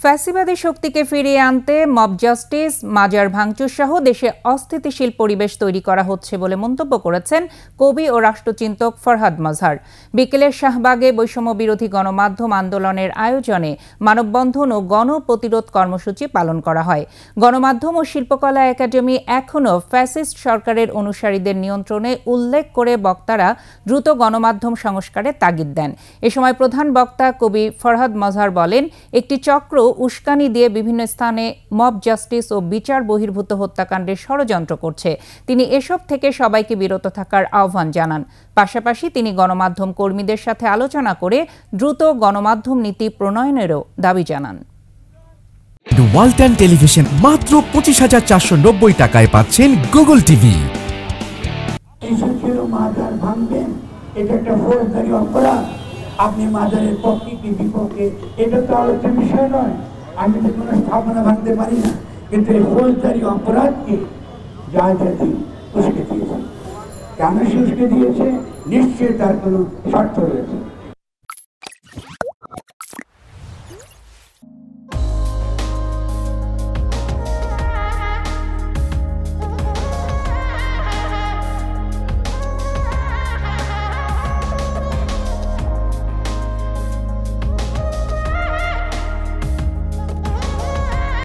ফ্যাসিবাদী শক্তিকে ফিরিয়ে আনতে মব জাস্টিস, মাজার ভাঙচুর সহ দেশে অস্থিতিশীল পরিবেশ তৈরি করা হচ্ছে বলে মন্তব্য করেছেন কবি ও রাষ্ট্রচিন্তক ফরহাদ মজহার। বিকেলে শাহবাগে বৈষম্য বিরোধী গণমাধ্যম আন্দোলনের আয়োজনে মানববন্ধন ও গণপ্রতিরোধ কর্মসূচি পালন করা হয়। গণমাধ্যম ও শিল্পকলা একাডেমি এখনও ফ্যাসিস্ট সরকারের অনুসারীদের নিয়ন্ত্রণে উল্লেখ করে বক্তারা দ্রুত গণমাধ্যম সংস্কারের তাগিদ দেন। এ সময় প্রধান বক্তা কবি ফরহাদ মজহার বলেন, একটি চক্র উস্কানি দিয়ে বিভিন্ন স্থানে মব জাস্টিস ও বিচার বহির্ভূত হত্যাকাণ্ডের ষড়যন্ত্র করছে। তিনি এসব থেকে সবাইকে বিরত থাকার আহ্বান জানান। পাশাপাশি তিনি গণমাধ্যম কর্মীদের সাথে আলোচনা করে দ্রুত গণমাধ্যম নীতি প্রণয়নেরও দাবি জানান। ওয়ালটন টেলিভিশন মাত্র 25,490 টাকায় পাচ্ছেন গুগল টিভি। এটা একটা ফৌজদারি অপরাধ। আপনি মাজারের পক্ষে কি বিপক্ষে এটা তো আলোচ্য বিষয় নয়। আমি তো কোনো স্থাপনা ভাঙতে পারি না, কিন্তু এই ফৌজদারি অপরাধকে যা জাতি উস্কে দিয়েছে, কেন সে উস্কে দিয়েছে নিশ্চয়ই তার কোনো স্বার্থ রয়েছে।